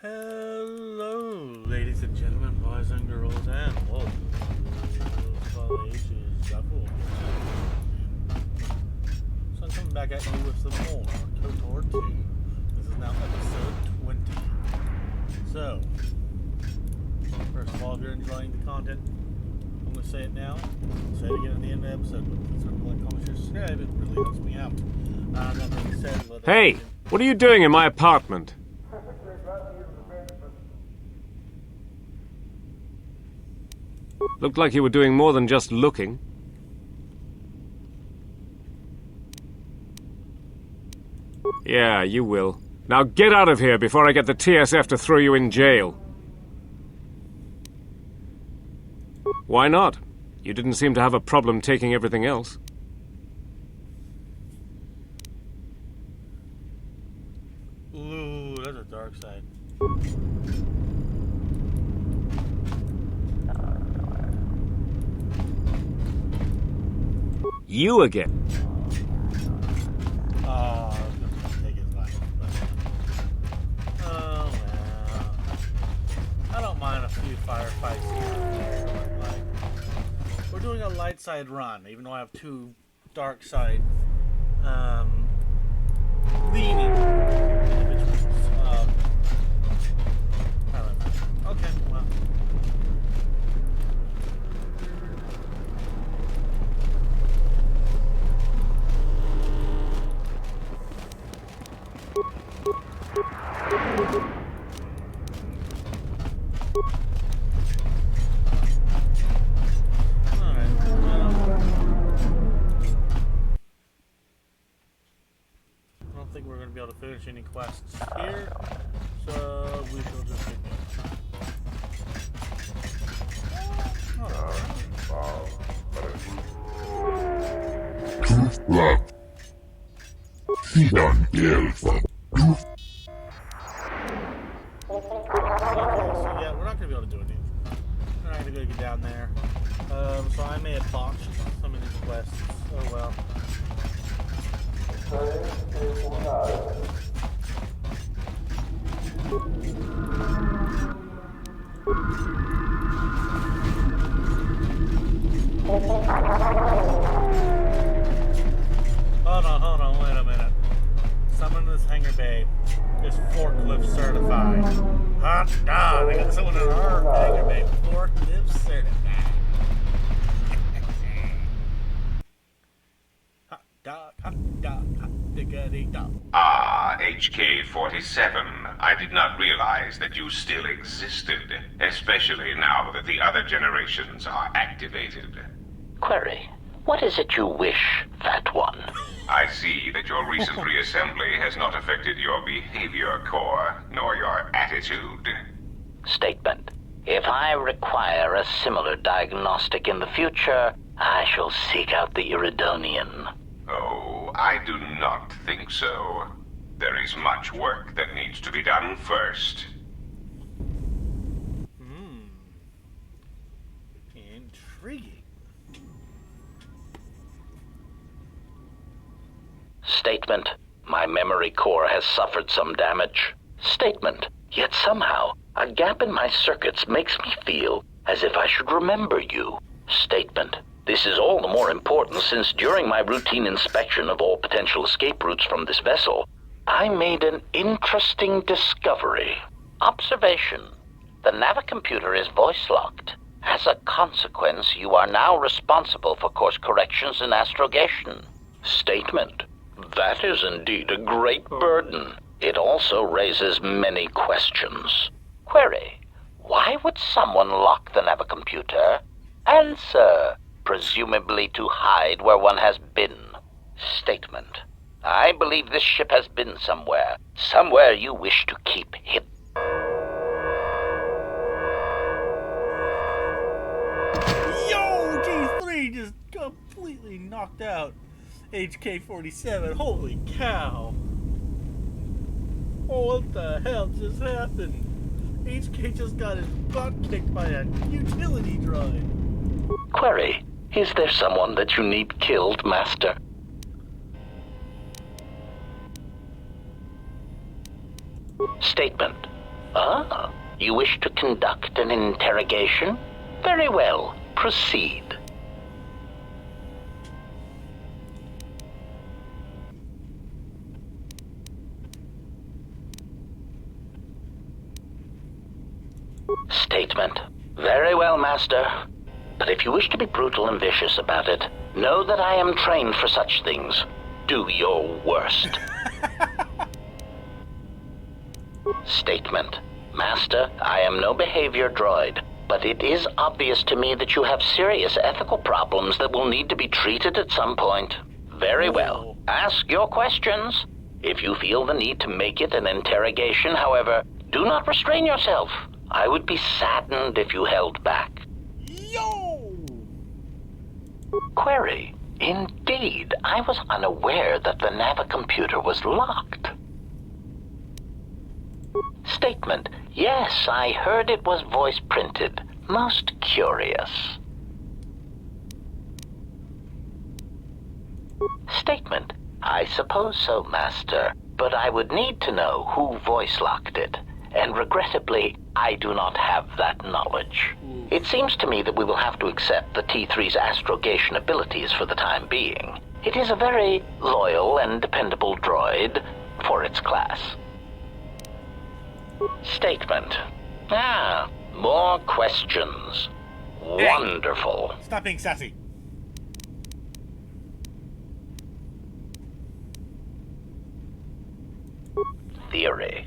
Hello, ladies and gentlemen, boys and girls, and welcome to College Shuffle. So I'm coming back at you with some more KOTOR 2. This is now episode 20. So, first of all, if you're enjoying the content, I'm going to say it now. I'll say it again at the end of the episode, but please don't like, comment, share, subscribe. It really helps me out. That being said, hey, what are you doing in my apartment? Looked like you were doing more than just looking. Yeah, you will. Now get out of here before I get the TSF to throw you in jail. Why not? You didn't seem to have a problem taking everything else. Ooh, that's a dark side. You again. Oh, I was going to take his life. But, oh, well. I don't mind a few firefights here. Like, we're doing a light side run, even though I have two dark side leaning individuals. Okay, well. I don't think we're going to be able to finish any quests here, so we shall just keep yeah, we're not going to be able to do anything. We're not going to get down there. So I may have botched some of these quests. Oh well. Hold on, wait a minute. Someone in this hangar bay is forklift certified. Hot dog, they got someone in our hangar bay forklift certified. Hot dog, hot diggity dog. Ah, HK-47. I did not realize that you still existed, especially now that the other generations are activated. Query, what is it you wish, Fat One? I see that your recent reassembly has not affected your behavior core, nor your attitude. Statement. If I require a similar diagnostic in the future, I shall seek out the Onderonian. Oh, I do not think so. There is much work that needs to be done first. Intriguing. Statement. My memory core has suffered some damage. Statement. Yet somehow, a gap in my circuits makes me feel as if I should remember you. Statement. This is all the more important since during my routine inspection of all potential escape routes from this vessel, I made an interesting discovery. Observation. The navicomputer is voice-locked. As a consequence, you are now responsible for course corrections and astrogation. Statement. That is indeed a great burden. It also raises many questions. Query. Why would someone lock the navicomputer? Answer. Presumably to hide where one has been. Statement. I believe this ship has been somewhere. Somewhere you wish to keep hidden. Yo, G3 just completely knocked out HK-47. Holy cow. Oh, what the hell just happened? HK just got his butt kicked by a utility droid. Query. Is there someone that you need killed, Master? Statement. Ah, you wish to conduct an interrogation? Very well, proceed. Statement. Very well, Master. But if you wish to be brutal and vicious about it, know that I am trained for such things. Do your worst. Statement. Master, I am no behavior droid, but it is obvious to me that you have serious ethical problems that will need to be treated at some point. Very well. Ask your questions. If you feel the need to make it an interrogation, however, do not restrain yourself. I would be saddened if you held back. Yo! Query. Indeed, I was unaware that the Navicomputer was locked. Statement. Yes, I heard it was voice printed. Most curious. Statement. I suppose so, Master, but I would need to know who voice locked it, and regrettably, I do not have that knowledge. It seems to me that we will have to accept the T3's astrogation abilities for the time being. It is a very loyal and dependable droid for its class. Statement. Ah, more questions. Hey. Wonderful. Stop being sassy. Theory.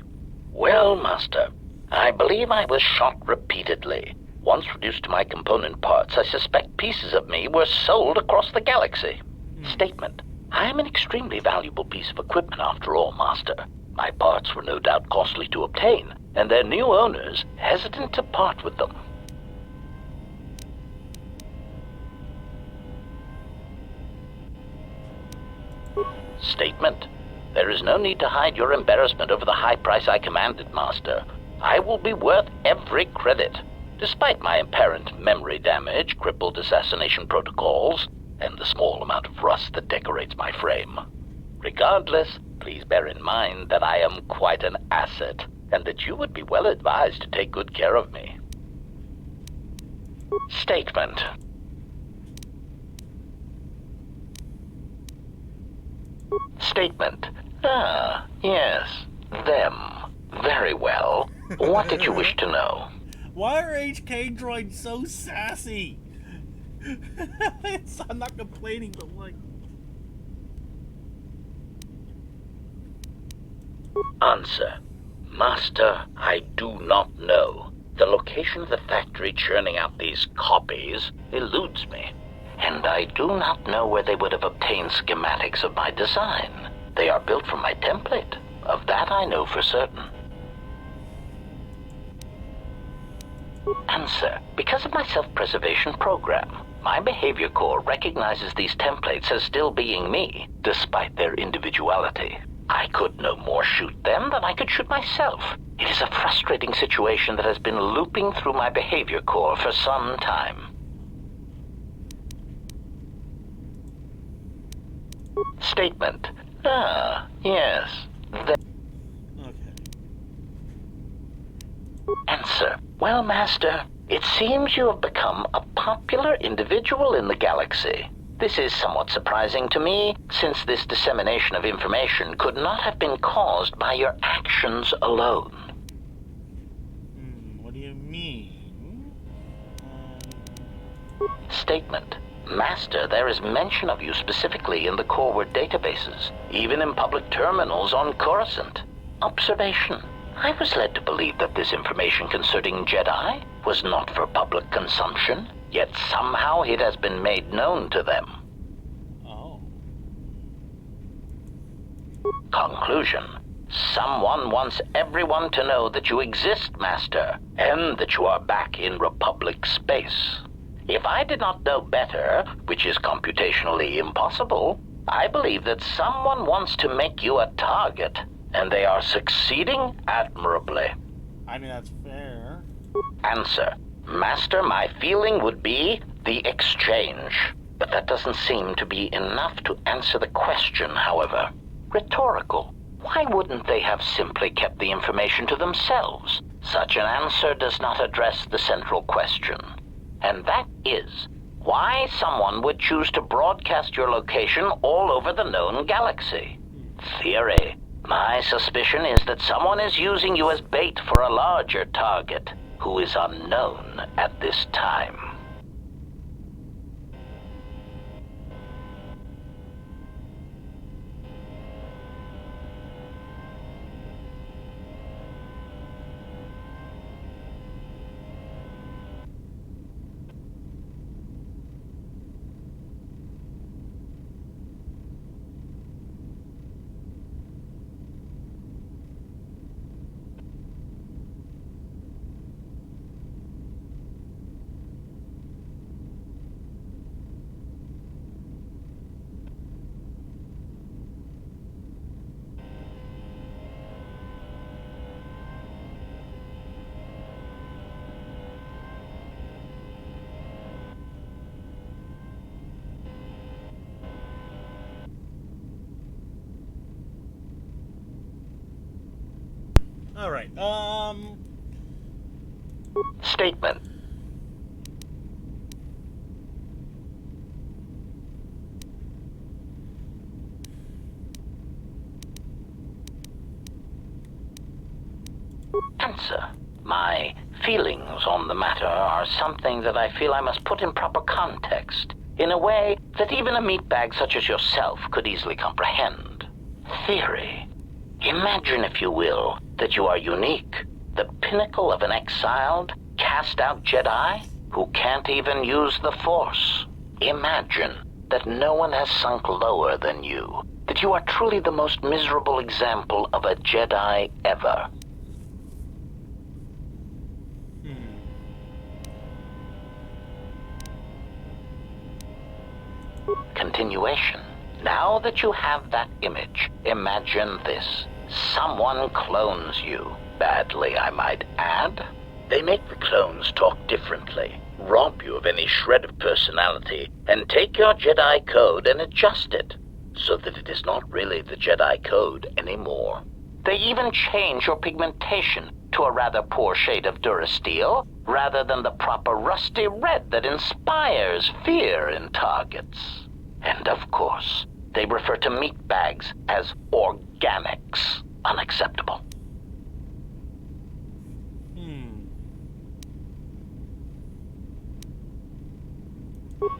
Well, Master, I believe I was shot repeatedly. Once reduced to my component parts, I suspect pieces of me were sold across the galaxy. Statement. I am an extremely valuable piece of equipment after all, Master. My parts were no doubt costly to obtain, and their new owners hesitant to part with them. Statement. There is no need to hide your embarrassment over the high price I commanded, Master. I will be worth every credit, despite my apparent memory damage, crippled assassination protocols, and the small amount of rust that decorates my frame. Regardless, please bear in mind that I am quite an asset, and that you would be well advised to take good care of me. Statement. Statement. Ah, yes, them. Very well. What did you wish to know? Why are HK droids so sassy? I'm not complaining, but like... Answer. Master, I do not know. The location of the factory churning out these copies eludes me. And I do not know where they would have obtained schematics of my design. They are built from my template. Of that I know for certain. Answer. Because of my self-preservation program, my behavior core recognizes these templates as still being me, despite their individuality. I could no more shoot them than I could shoot myself. It is a frustrating situation that has been looping through my behavior core for some time. Statement. Ah, yes. Okay. Answer. Well, Master, it seems you have become a popular individual in the galaxy. This is somewhat surprising to me, since this dissemination of information could not have been caused by your actions alone. What do you mean? Statement. Master, there is mention of you specifically in the core word databases, even in public terminals on Coruscant. Observation. I was led to believe that this information concerning Jedi was not for public consumption, yet somehow it has been made known to them. Oh. Conclusion. Someone wants everyone to know that you exist, Master, and that you are back in Republic space. If I did not know better, which is computationally impossible, I believe that someone wants to make you a target, and they are succeeding admirably. I mean, that's fair. Answer. Master, my feeling would be the exchange. But that doesn't seem to be enough to answer the question, however. Rhetorical. Why wouldn't they have simply kept the information to themselves, Such an answer does not address the central question. And that is, why someone would choose to broadcast your location all over the known galaxy. Theory. My suspicion is that someone is using you as bait for a larger target, who is unknown at this time. Alright, Statement. Answer. My feelings on the matter are something that I feel I must put in proper context, in a way that even a meatbag such as yourself could easily comprehend. Theory. Imagine, if you will, that you are unique, the pinnacle of an exiled, cast-out Jedi who can't even use the Force. Imagine that no one has sunk lower than you, that you are truly the most miserable example of a Jedi ever. Continuation. Now that you have that image, imagine this. Someone clones you. Badly, I might add. They make the clones talk differently, rob you of any shred of personality, and take your Jedi code and adjust it, so that it is not really the Jedi code anymore. They even change your pigmentation to a rather poor shade of Durasteel, rather than the proper rusty red that inspires fear in targets. And of course, they refer to meat bags as organics. Unacceptable.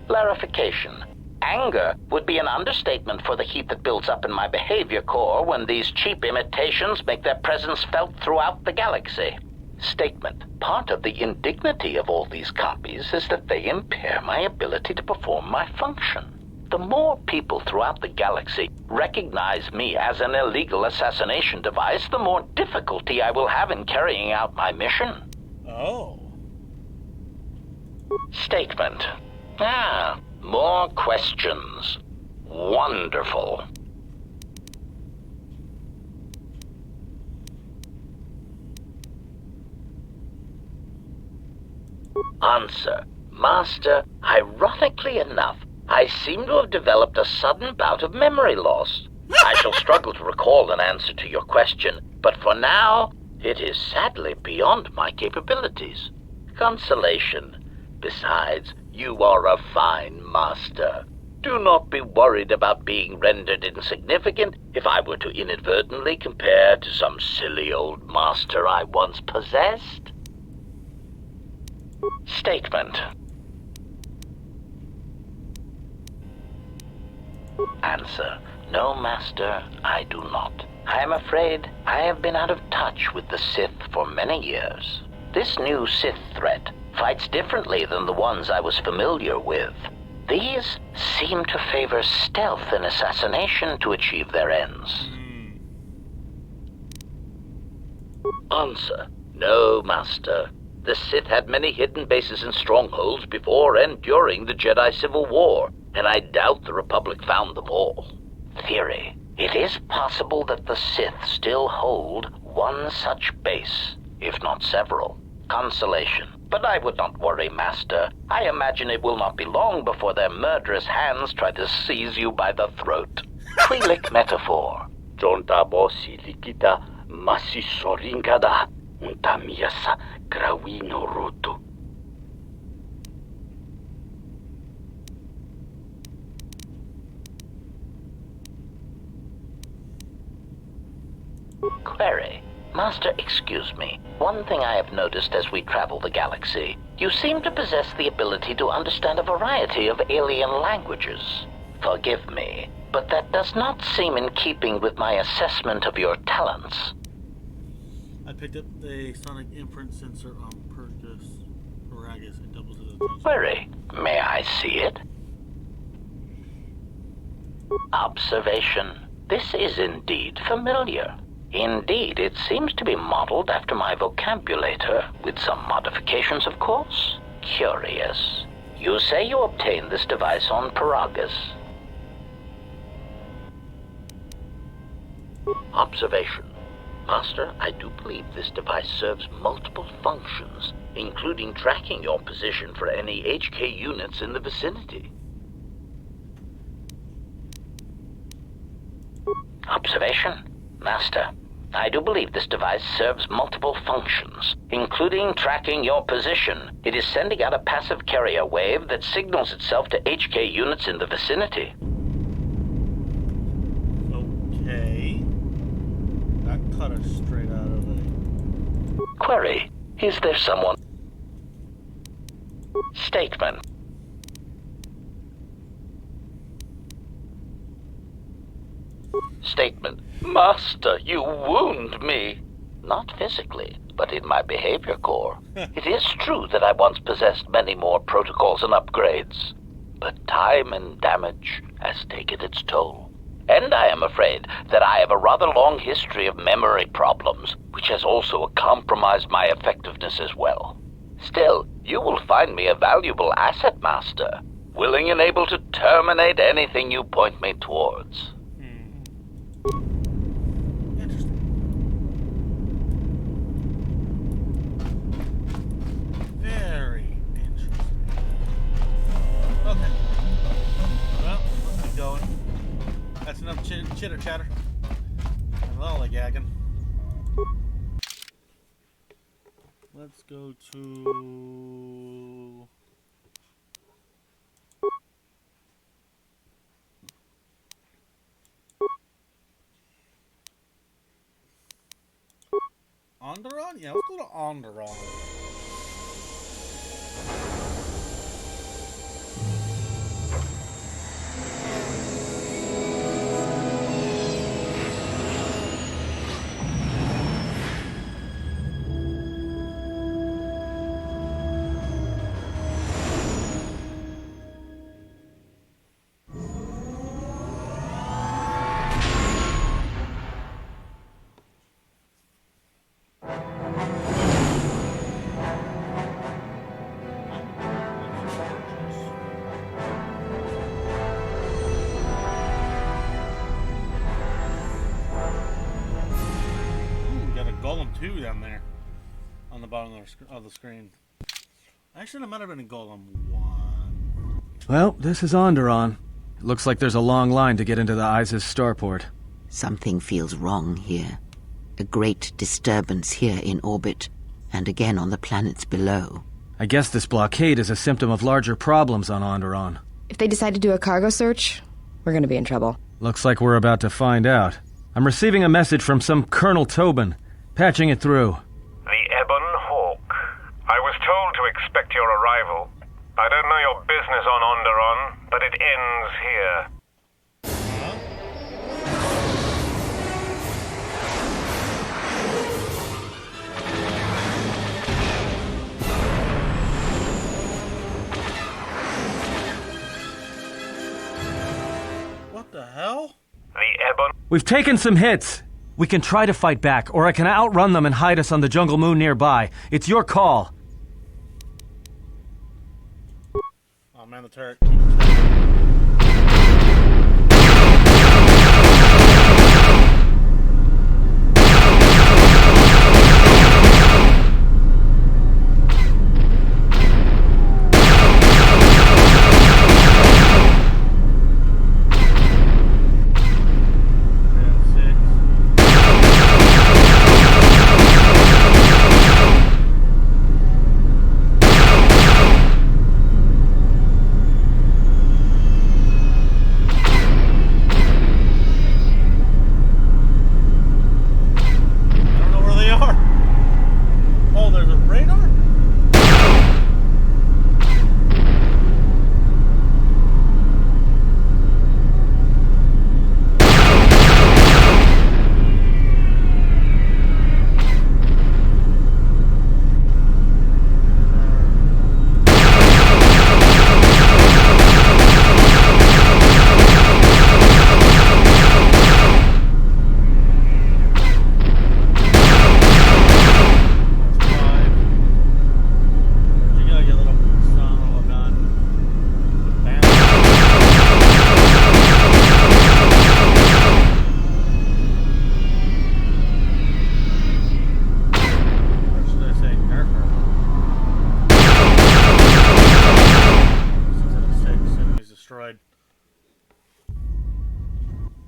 Clarification. Anger would be an understatement for the heat that builds up in my behavior core when these cheap imitations make their presence felt throughout the galaxy. Statement. Part of the indignity of all these copies is that they impair my ability to perform my function. The more people throughout the galaxy recognize me as an illegal assassination device, the more difficulty I will have in carrying out my mission. oh. Statement. More questions. Wonderful. Answer. Master, ironically enough, I seem to have developed a sudden bout of memory loss. I shall struggle to recall an answer to your question, but for now, it is sadly beyond my capabilities. Consolation. Besides, you are a fine master. Do not be worried about being rendered insignificant if I were to inadvertently compare to some silly old master I once possessed. Statement. Answer. No, Master, I do not. I am afraid I have been out of touch with the Sith for many years. This new Sith threat fights differently than the ones I was familiar with. These seem to favor stealth and assassination to achieve their ends. Answer. No, Master. The Sith had many hidden bases and strongholds before and during the Jedi Civil War, and I doubt the Republic found them all. Theory. It is possible that the Sith still hold one such base, if not several. Consolation. But I would not worry, Master. I imagine it will not be long before their murderous hands try to seize you by the throat. Twi'lek metaphor. Jonta bosi likita masisoringada. Ntamiasa Grawino Roto. Query. Master, excuse me. One thing I have noticed as we travel the galaxy, you seem to possess the ability to understand a variety of alien languages. Forgive me, but that does not seem in keeping with my assessment of your talents. I picked up the sonic inference sensor on Paragus. It doubles as a touch. Query. May I see it? Observation. This is indeed familiar. Indeed, it seems to be modeled after my vocabulator, with some modifications, of course. Curious. You say you obtained this device on Paragus. Observation. Master, I do believe this device serves multiple functions, including tracking your position for any HK units in the vicinity. Observation. Master, I do believe this device serves multiple functions, including tracking your position. It is sending out a passive carrier wave that signals itself to HK units in the vicinity. Okay. That cut us straight out of the... Query. Is there someone... Statement. Statement. Master, you wound me. Not physically, but in my behavior core. It is true that I once possessed many more protocols and upgrades, but time and damage has taken its toll. And I am afraid that I have a rather long history of memory problems, which has also compromised my effectiveness as well. Still, you will find me a valuable asset, Master, willing and able to terminate anything you point me towards. Interesting. Very interesting. Okay. Well, let's keep going. That's enough chitter chatter and lollygagging. Let's go to... Onderonian? Yeah, let's go to Onderonian. Golem 2 down there on the bottom of the screen. Actually, it might have been a Golem 1. Well, this is Onderon. It looks like there's a long line to get into the ISIS starport. Something feels wrong here. A great disturbance here in orbit, and again on the planets below. I guess this blockade is a symptom of larger problems on Onderon. If they decide to do a cargo search, we're gonna be in trouble. Looks like we're about to find out. I'm receiving a message from some Colonel Tobin. Patching it through. The Ebon Hawk. I was told to expect your arrival. I don't know your business on Onderon, but it ends here. What the hell? The Ebon... We've taken some hits. We can try to fight back, or I can outrun them and hide us on the jungle moon nearby. It's your call. Oh man, the turret.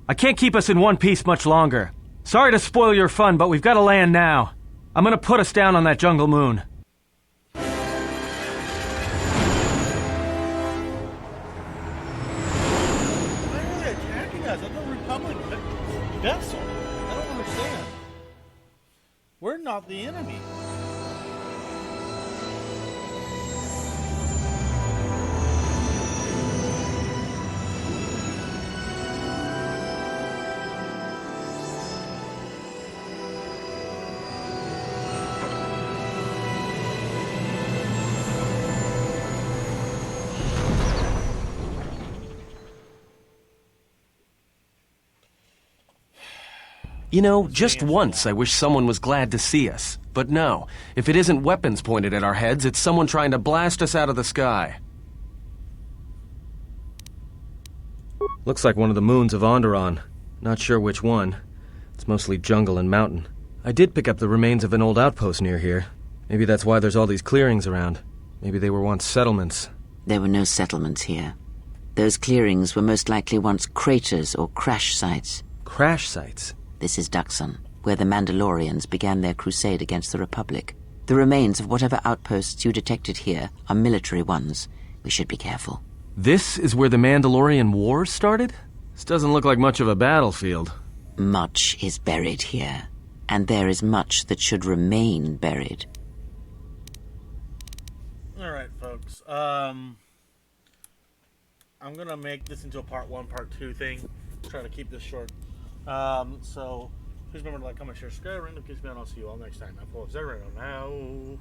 I can't keep us in one piece much longer. Sorry to spoil your fun, but we've got to land now. I'm gonna put us down on that jungle moon. Why are they attacking us? I'm the Republic vessel. I don't understand. We're not the enemy. You know, just once I wish someone was glad to see us. But no, if it isn't weapons pointed at our heads, it's someone trying to blast us out of the sky. Looks like one of the moons of Onderon. Not sure which one. It's mostly jungle and mountain. I did pick up the remains of an old outpost near here. Maybe that's why there's all these clearings around. Maybe they were once settlements. There were no settlements here. Those clearings were most likely once craters or crash sites. Crash sites? This is Duxon, where the Mandalorians began their crusade against the Republic. The remains of whatever outposts you detected here are military ones. We should be careful. This is where the Mandalorian Wars started? This doesn't look like much of a battlefield. Much is buried here, and there is much that should remain buried. Alright, folks. I'm gonna make this into a part 1, part 2 thing. Try to keep this short. So please remember to like, comment, share, subscribe, and keep me on. I'll see you all next time. I'm full of Zero out.